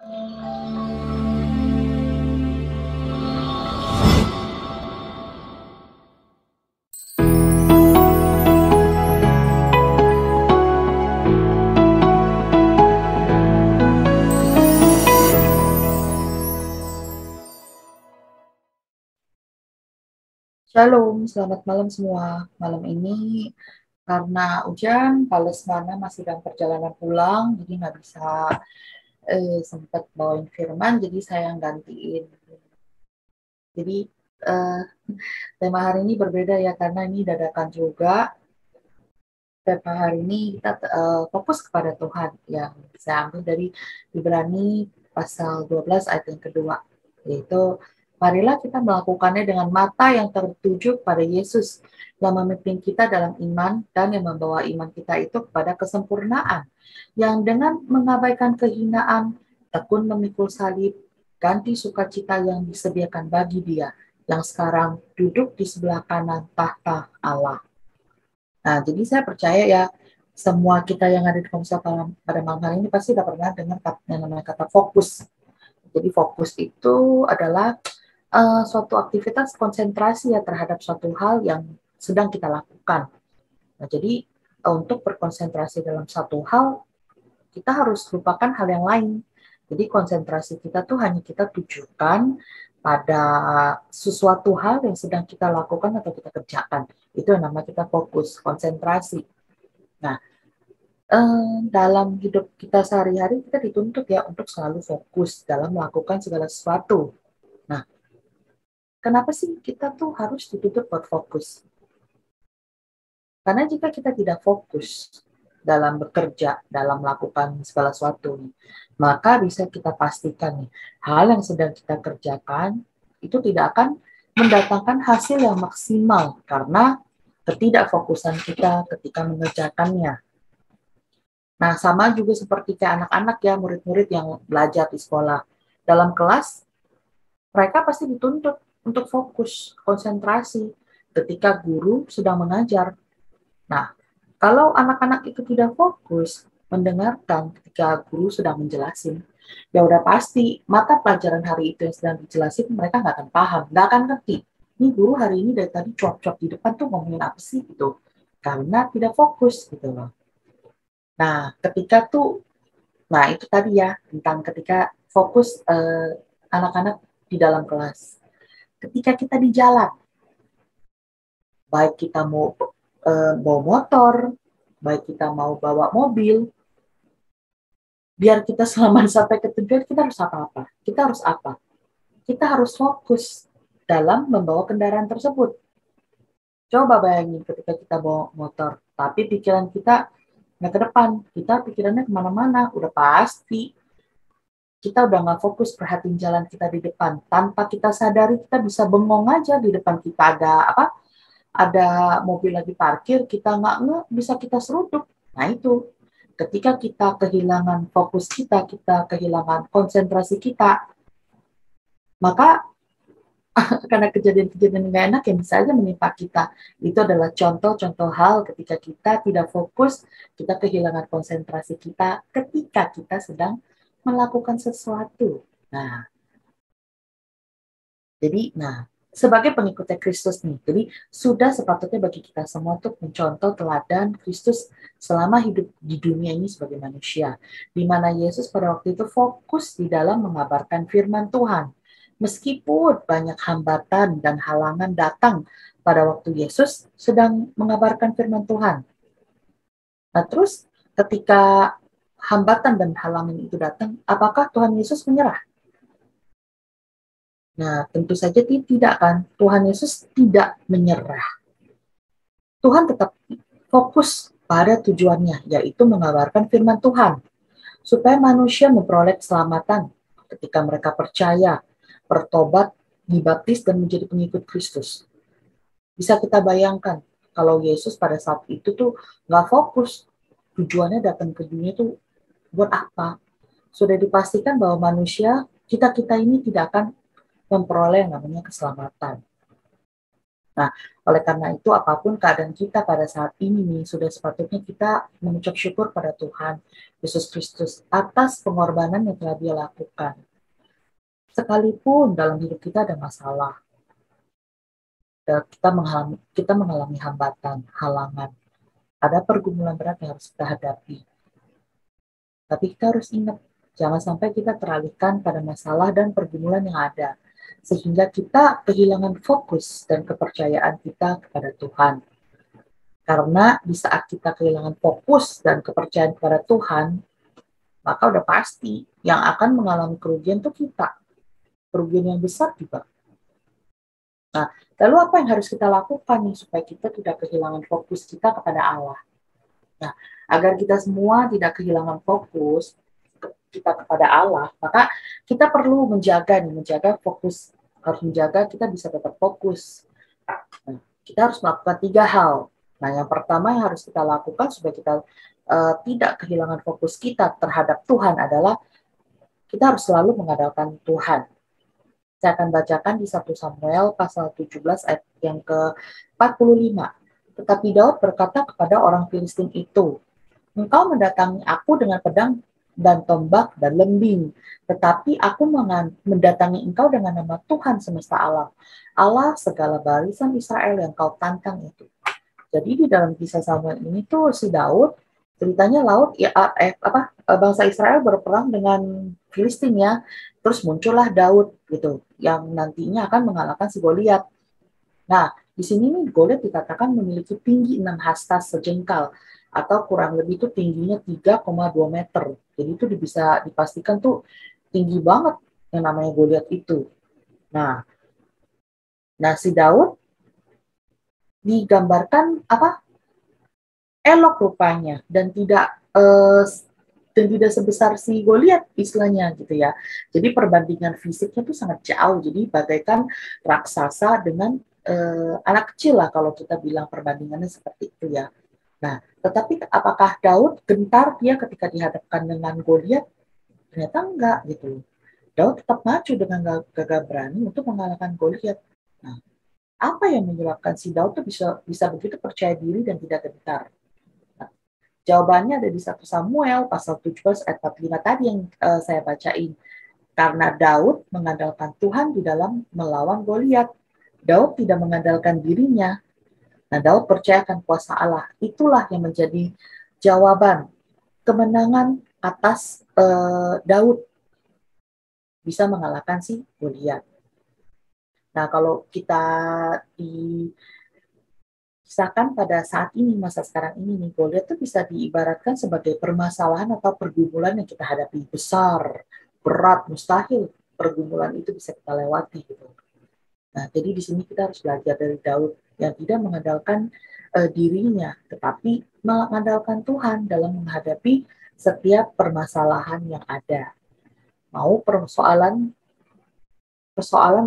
Shalom, selamat malam semua. Malam ini karena hujan, Palestina masih dalam perjalanan pulang, jadi nggak bisa sempat bawain firman, jadi saya yang gantiin. Jadi eh, tema hari ini berbeda ya, karena ini dadakan juga. Tema hari ini kita fokus kepada Tuhan, yang saya ambil dari Ibrani pasal 12 ayat yang kedua, yaitu marilah kita melakukannya dengan mata yang tertuju pada Yesus yang memimpin kita dalam iman dan yang membawa iman kita itu kepada kesempurnaan, yang dengan mengabaikan kehinaan tekun memikul salib, ganti sukacita yang disediakan bagi Dia yang sekarang duduk di sebelah kanan tahta Allah. Nah, jadi saya percaya ya, semua kita yang ada di Komsel pada malam hari ini pasti udah pernah dengar yang namanya kata fokus. Jadi fokus itu adalah suatu aktivitas konsentrasi ya terhadap suatu hal yang sedang kita lakukan. Nah, jadi untuk berkonsentrasi dalam satu hal, kita harus lupakan hal yang lain. Jadi konsentrasi kita tuh hanya kita tujukan pada sesuatu hal yang sedang kita lakukan atau kita kerjakan. Itu yang namanya kita fokus, konsentrasi. Nah, dalam hidup kita sehari-hari kita dituntut ya untuk selalu fokus dalam melakukan segala sesuatu. Nah, kenapa sih kita tuh harus dituntut buat fokus? Karena jika kita tidak fokus dalam bekerja, dalam melakukan segala sesuatu, maka bisa kita pastikan nih, hal yang sedang kita kerjakan itu tidak akan mendatangkan hasil yang maksimal karena ketidakfokusan kita ketika mengerjakannya. Nah, sama juga seperti kayak anak-anak ya, murid-murid yang belajar di sekolah. Dalam kelas, mereka pasti dituntut untuk fokus, konsentrasi ketika guru sedang mengajar. Nah, kalau anak-anak itu tidak fokus mendengarkan ketika guru sedang menjelasin, ya udah pasti mata pelajaran hari itu yang sedang dijelasin mereka nggak akan paham, nggak akan ngerti. Ini guru hari ini dari tadi cuap-cuap di depan tuh ngomongin apa sih gitu, karena tidak fokus gitu loh. Nah, ketika tuh, nah itu tadi ya tentang ketika fokus anak-anak di dalam kelas. Ketika kita di jalan, baik kita mau bawa motor, baik kita mau bawa mobil, biar kita selamat sampai ke tujuan, kita harus apa-apa? Kita harus apa? Kita harus fokus dalam membawa kendaraan tersebut. Coba bayangin ketika kita bawa motor, tapi pikiran kita nggak ke depan, kita pikirannya kemana-mana, udah pasti kita udah nggak fokus perhatiin jalan kita di depan. Tanpa kita sadari, kita bisa bengong aja di depan kita ada apa? Ada mobil lagi parkir, kita nggak bisa kita seruduk. Nah itu, ketika kita kehilangan fokus kita, kita kehilangan konsentrasi kita, maka karena kejadian-kejadian nggak enak yang bisa aja menimpa kita. Itu adalah contoh-contoh hal ketika kita tidak fokus, kita kehilangan konsentrasi kita ketika kita sedang melakukan sesuatu. Nah, jadi, sebagai pengikutnya Kristus nih, jadi sudah sepatutnya bagi kita semua untuk mencontoh teladan Kristus selama hidup di dunia ini sebagai manusia, di mana Yesus pada waktu itu fokus di dalam mengabarkan firman Tuhan. Meskipun banyak hambatan dan halangan datang pada waktu Yesus sedang mengabarkan firman Tuhan. Nah, terus ketika hambatan dan halangan itu datang, apakah Tuhan Yesus menyerah? Nah, tentu saja tidak kan. Tuhan Yesus tidak menyerah. Tuhan tetap fokus pada tujuannya, yaitu mengabarkan firman Tuhan, supaya manusia memperoleh keselamatan ketika mereka percaya, bertobat, dibaptis, dan menjadi pengikut Kristus. Bisa kita bayangkan, kalau Yesus pada saat itu tuh nggak fokus, tujuannya datang ke dunia tuh buat apa? Sudah dipastikan bahwa manusia, kita-kita ini tidak akan memperoleh yang namanya keselamatan. Nah, oleh karena itu apapun keadaan kita pada saat ini nih, sudah sepatutnya kita mengucap syukur pada Tuhan Yesus Kristus atas pengorbanan yang telah Dia lakukan. Sekalipun dalam hidup kita ada masalah, kita mengalami hambatan, halangan, ada pergumulan berat yang harus kita hadapi. Tapi kita harus ingat, jangan sampai kita teralihkan pada masalah dan pergumulan yang ada, sehingga kita kehilangan fokus dan kepercayaan kita kepada Tuhan. Karena di saat kita kehilangan fokus dan kepercayaan kepada Tuhan, maka udah pasti yang akan mengalami kerugian itu kita. Kerugian yang besar juga. Nah, lalu apa yang harus kita lakukan nih supaya kita tidak kehilangan fokus kita kepada Allah? Nah, agar kita semua tidak kehilangan fokus kita kepada Allah, maka kita perlu menjaga fokus, harus menjaga kita bisa tetap fokus. Nah, kita harus melakukan 3 hal. Nah, yang pertama yang harus kita lakukan supaya kita tidak kehilangan fokus kita terhadap Tuhan adalah kita harus selalu mengandalkan Tuhan. Saya akan bacakan di 1 Samuel pasal 17 ayat yang ke-45. Tetapi Daud berkata kepada orang Filistin itu, "Engkau mendatangi aku dengan pedang dan tombak dan lembing, tetapi aku mendatangi engkau dengan nama Tuhan semesta alam, Allah segala barisan Israel yang kau tantang itu." Jadi di dalam kisah Samuel ini tuh si Daud ceritanya bangsa Israel berperang dengan Filistin ya. Terus muncullah Daud gitu yang nantinya akan mengalahkan si Goliat. Nah, di sini nih Goliat dikatakan memiliki tinggi 6 hasta sejengkal atau kurang lebih itu tingginya 3,2 meter. Jadi itu bisa dipastikan tuh tinggi banget yang namanya Goliat itu. Nah, si Daud digambarkan elok rupanya dan tidak sebesar si Goliat istilahnya gitu ya. Jadi perbandingan fisiknya tuh sangat jauh. Jadi bagaikan raksasa dengan anak kecil lah kalau kita bilang perbandingannya seperti itu ya. Nah, tetapi apakah Daud gentar dia ketika dihadapkan dengan Goliat? Ternyata enggak gitu. Daud tetap maju dengan gagah berani untuk mengalahkan Goliat. Nah, apa yang menyebabkan si Daud tuh bisa begitu percaya diri dan tidak gentar? Jawabannya ada di 1 Samuel pasal 17 ayat 45 tadi yang saya bacain. Karena Daud mengandalkan Tuhan di dalam melawan Goliat. Daud tidak mengandalkan dirinya. Nah, Daud percaya akan kuasa Allah. Itulah yang menjadi jawaban kemenangan atas Daud bisa mengalahkan si Goliat. Nah, kalau kita kisahkan pada saat ini, masa sekarang ini nih, Goliat itu bisa diibaratkan sebagai permasalahan atau pergumulan yang kita hadapi besar, berat, mustahil pergumulan itu bisa kita lewati gitu. Nah, jadi di sini kita harus belajar dari Daud yang tidak mengandalkan dirinya, tetapi mengandalkan Tuhan dalam menghadapi setiap permasalahan yang ada. Mau persoalan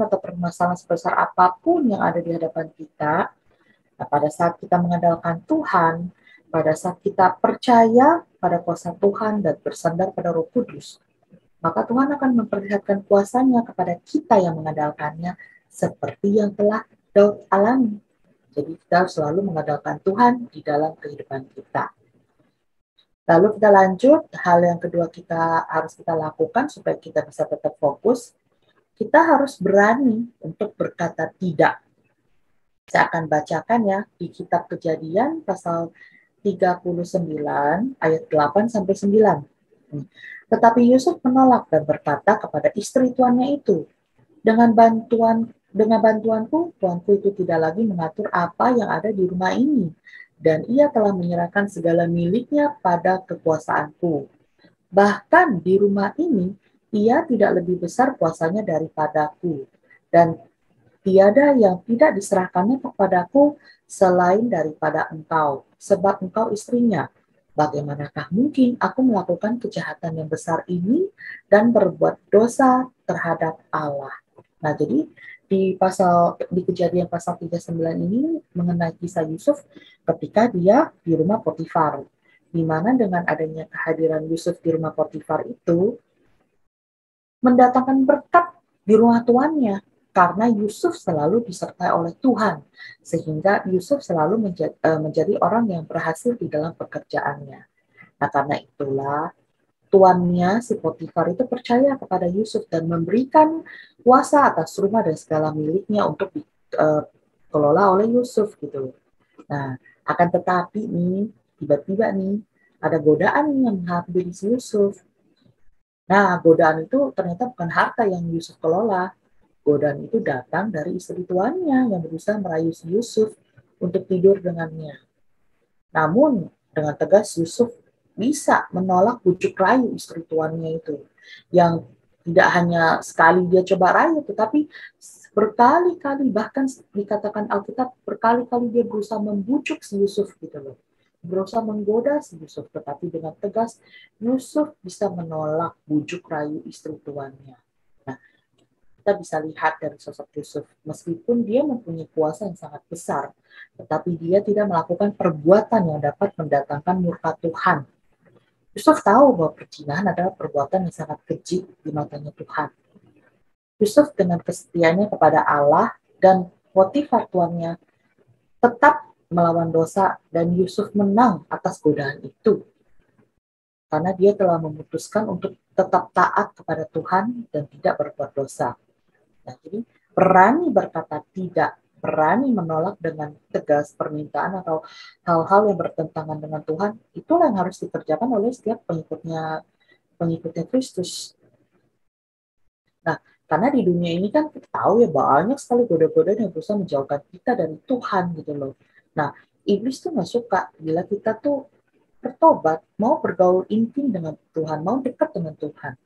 atau permasalahan sebesar apapun yang ada di hadapan kita, nah, pada saat kita mengandalkan Tuhan, pada saat kita percaya pada kuasa Tuhan dan bersandar pada Roh Kudus, maka Tuhan akan memperlihatkan kuasanya kepada kita yang mengandalkannya seperti yang telah Daud alami. Jadi kita harus selalu mengandalkan Tuhan di dalam kehidupan kita. Lalu kita lanjut, hal yang kedua harus kita lakukan supaya kita bisa tetap fokus, kita harus berani untuk berkata tidak. Saya akan bacakan ya di kitab Kejadian pasal 39 ayat 8 sampai 9. Tetapi Yusuf menolak dan berkata kepada istri tuannya itu, dengan bantuanku, tuanku itu tidak lagi mengatur apa yang ada di rumah ini, dan ia telah menyerahkan segala miliknya pada kekuasaanku. Bahkan di rumah ini, ia tidak lebih besar kuasanya daripadaku, dan tiada yang tidak diserahkannya kepadaku selain daripada engkau, sebab engkau istrinya. Bagaimanakah mungkin aku melakukan kejahatan yang besar ini dan berbuat dosa terhadap Allah? Nah, jadi di Kejadian pasal 39 ini mengenai kisah Yusuf ketika dia di rumah Potifar. Di mana dengan adanya kehadiran Yusuf di rumah Potifar itu mendatangkan berkat di rumah tuannya. karena Yusuf selalu disertai oleh Tuhan, sehingga Yusuf selalu menjadi orang yang berhasil di dalam pekerjaannya. Nah, karena itulah tuannya si Potifar itu percaya kepada Yusuf dan memberikan kuasa atas rumah dan segala miliknya untuk dikelola oleh Yusuf gitu. Nah, akan tetapi nih, tiba-tiba nih ada godaan yang menghampiri si Yusuf. Nah, godaan itu ternyata bukan harta yang Yusuf kelola. Godaan itu datang dari istri tuannya yang berusaha merayu si Yusuf untuk tidur dengannya. Namun, dengan tegas Yusuf bisa menolak bujuk rayu istri tuannya itu. Yang tidak hanya sekali dia coba rayu, tetapi berkali-kali, bahkan dikatakan Alkitab, berkali-kali dia berusaha membujuk si Yusuf gitu loh. Berusaha menggoda si Yusuf, tetapi dengan tegas Yusuf bisa menolak bujuk rayu istri tuannya. Nah, kita bisa lihat dari sosok Yusuf, meskipun dia mempunyai kuasa yang sangat besar, tetapi dia tidak melakukan perbuatan yang dapat mendatangkan murka Tuhan. Yusuf tahu bahwa perzinahan adalah perbuatan yang sangat keji di matanya Tuhan. Yusuf dengan kesetiaannya kepada Allah dan Potifar tuannya tetap melawan dosa dan Yusuf menang atas godaan itu. Karena dia telah memutuskan untuk tetap taat kepada Tuhan dan tidak berbuat dosa. Nah, jadi berani berkata tidak, berani menolak dengan tegas permintaan atau hal-hal yang bertentangan dengan Tuhan, itulah yang harus dikerjakan oleh setiap pengikutnya Kristus. Nah, karena di dunia ini kan kita tahu ya banyak sekali goda-goda yang berusaha menjauhkan kita dari Tuhan gitu loh. Nah, iblis tuh nggak suka bila kita tuh bertobat, mau bergaul intim dengan Tuhan, mau dekat dengan Tuhan.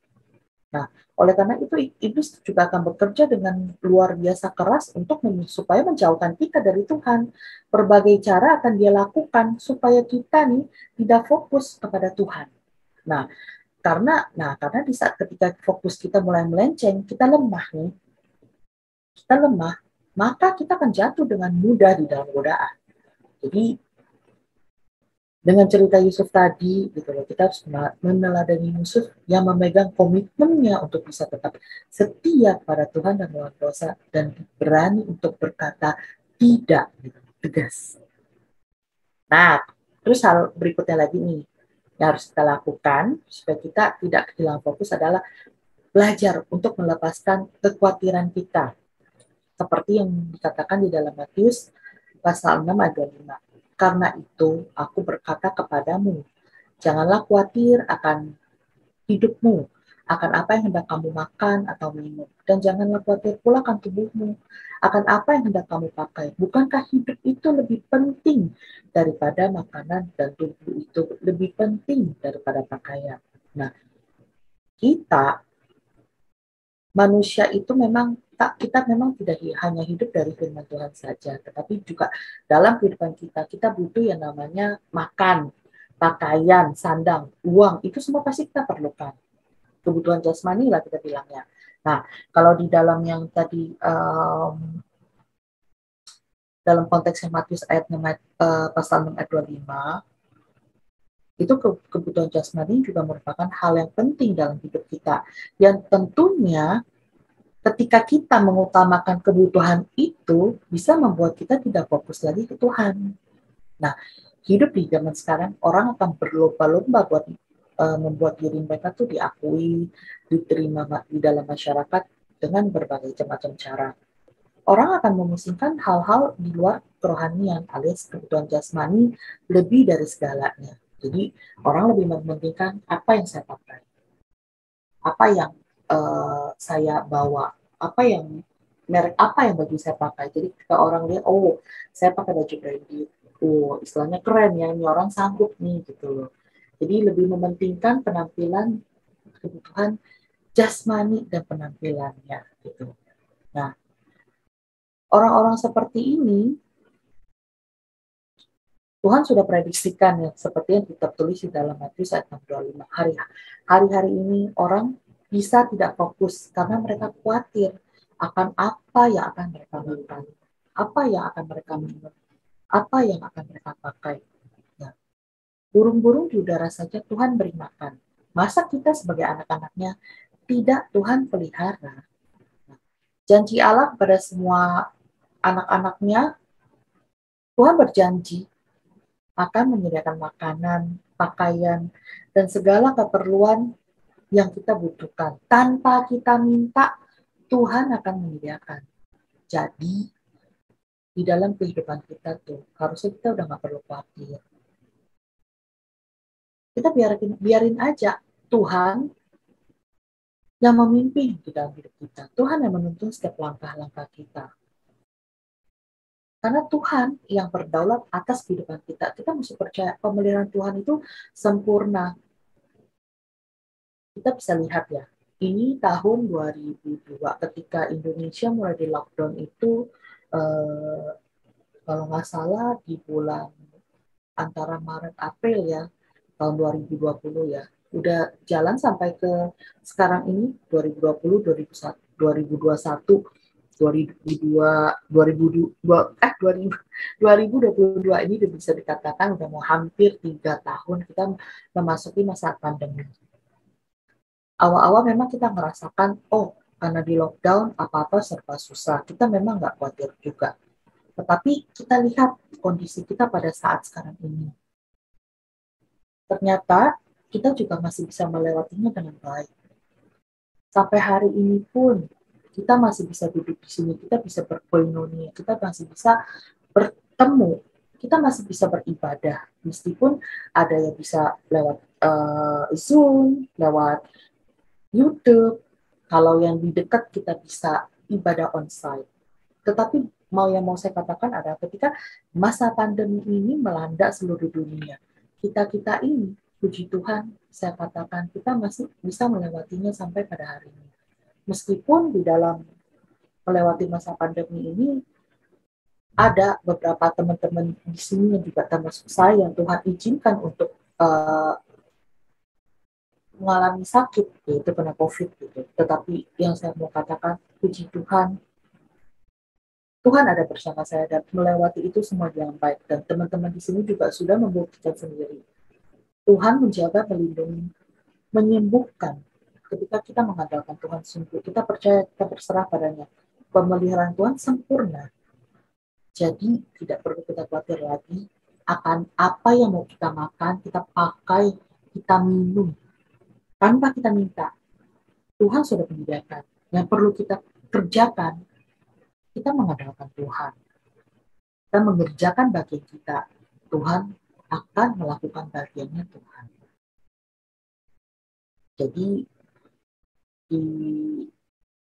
Nah, oleh karena itu iblis juga akan bekerja dengan luar biasa keras untuk supaya menjauhkan kita dari Tuhan. Berbagai cara akan dia lakukan supaya kita nih tidak fokus kepada Tuhan. Karena di saat ketika fokus kita mulai melenceng, kita lemah nih. Kita lemah, maka kita akan jatuh dengan mudah di dalam godaan. Jadi dengan cerita Yusuf tadi, gitu loh, kita harus meneladani Yusuf yang memegang komitmennya untuk bisa tetap setia pada Tuhan dan melawan dosa dan berani untuk berkata tidak, gitu, tegas. Nah, terus hal berikutnya lagi nih yang harus kita lakukan supaya kita tidak kehilangan fokus adalah belajar untuk melepaskan kekhawatiran kita. Seperti yang dikatakan di dalam Matius pasal 6 ayat 25. Karena itu, aku berkata kepadamu, janganlah khawatir akan hidupmu, akan apa yang hendak kamu makan atau minum. Dan janganlah khawatir pula akan tubuhmu, akan apa yang hendak kamu pakai. Bukankah hidup itu lebih penting daripada makanan dan tubuh itu lebih penting daripada pakaian. Nah, kita, manusia itu memang kita memang tidak hanya hidup dari firman Tuhan saja, tetapi juga dalam kehidupan kita butuh yang namanya makan, pakaian, sandang, uang, itu semua pasti kita perlukan. Kebutuhan jasmani lah kita bilangnya. Nah, kalau di dalam yang tadi dalam konteks Matius ayat 6, pasal 6 ayat 25, itu kebutuhan jasmani juga merupakan hal yang penting dalam hidup kita. Yang tentunya ketika kita mengutamakan kebutuhan itu, bisa membuat kita tidak fokus lagi ke Tuhan. Nah, hidup di zaman sekarang, orang akan berlomba-lomba buat membuat diri mereka tuh diakui, diterima di dalam masyarakat dengan berbagai macam cara. Orang akan memusingkan hal-hal di luar kerohanian alias kebutuhan jasmani lebih dari segalanya. Jadi, orang lebih mementingkan apa yang saya pakai, apa yang saya bawa, apa yang merek apa yang bagi saya pakai. Jadi ketika orang lihat, oh saya pakai baju branded, oh istilahnya keren ya, ini orang sanggup nih gitu loh. Jadi lebih mementingkan penampilan, kebutuhan jasmani dan penampilannya gitu. Nah, orang-orang seperti ini Tuhan sudah prediksikan ya, seperti yang kita tulis di dalam Matius ayat 25. Hari-hari ini orang bisa tidak fokus karena mereka khawatir akan apa yang akan mereka makan, apa yang akan mereka minum, apa yang akan mereka pakai. Ya. Burung-burung di udara saja Tuhan beri makan. Masa kita sebagai anak-anaknya tidak Tuhan pelihara? Nah, Janji Allah kepada semua anak-anaknya, Tuhan berjanji akan menyediakan makanan, pakaian, dan segala keperluan yang kita butuhkan. Tanpa kita minta, Tuhan akan menyediakan. Jadi, di dalam kehidupan kita tuh, harusnya kita udah nggak perlu khawatir. Kita biarin aja Tuhan yang memimpin di dalam hidup kita. Tuhan yang menuntun setiap langkah-langkah kita. Karena Tuhan yang berdaulat atas kehidupan kita. Kita mesti percaya pemeliharaan Tuhan itu sempurna. Kita bisa lihat ya, ini tahun 2002 ketika Indonesia mulai di lockdown itu, kalau nggak salah di bulan antara Maret April ya, tahun 2020 ya. Udah jalan sampai ke sekarang ini 2020, 2021, 2022 ini udah bisa dikatakan udah mau hampir 3 tahun kita memasuki masa pandemi. Awal-awal memang kita merasakan, oh karena di lockdown apa-apa serba susah. Kita memang nggak khawatir juga. Tetapi kita lihat kondisi kita pada saat sekarang ini. Ternyata kita juga masih bisa melewatinya dengan baik. Sampai hari ini pun kita masih bisa duduk di sini, kita bisa berkoinonia, kita masih bisa bertemu, kita masih bisa beribadah. Meskipun ada yang bisa lewat Zoom, lewat YouTube, kalau yang di dekat kita bisa ibadah onsite. Tetapi mau saya katakan adalah ketika masa pandemi ini melanda seluruh dunia, kita ini, puji Tuhan, saya katakan kita masih bisa melewatinya sampai pada hari ini. Meskipun di dalam melewati masa pandemi ini ada beberapa teman-teman di sini yang juga termasuk saya yang Tuhan izinkan untuk mengalami sakit, yaitu kena COVID gitu. Tetapi yang saya mau katakan, puji Tuhan, Tuhan ada bersama saya dan melewati itu semua dengan baik. Dan teman-teman di sini juga sudah membuktikan sendiri. Tuhan menjaga, melindungi, menyembuhkan. Ketika kita mengandalkan Tuhan sungguh, kita percaya, kita berserah padanya. Pemeliharaan Tuhan sempurna. Jadi tidak perlu kita khawatir lagi akan apa yang mau kita makan, kita pakai, kita minum. Tanpa kita minta, Tuhan sudah menyediakan. Yang perlu kita kerjakan, kita mengandalkan Tuhan. Kita mengerjakan bagian kita. Tuhan akan melakukan bagiannya Tuhan. Jadi,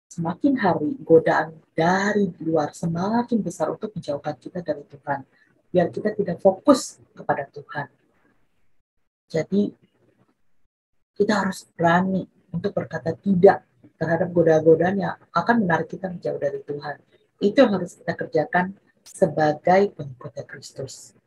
semakin hari godaan dari luar semakin besar untuk menjauhkan kita dari Tuhan. Biar kita tidak fokus kepada Tuhan. Jadi, kita harus berani untuk berkata tidak terhadap godaan-godaan yang akan menarik kita menjauh dari Tuhan. Itu yang harus kita kerjakan sebagai pengikut Kristus.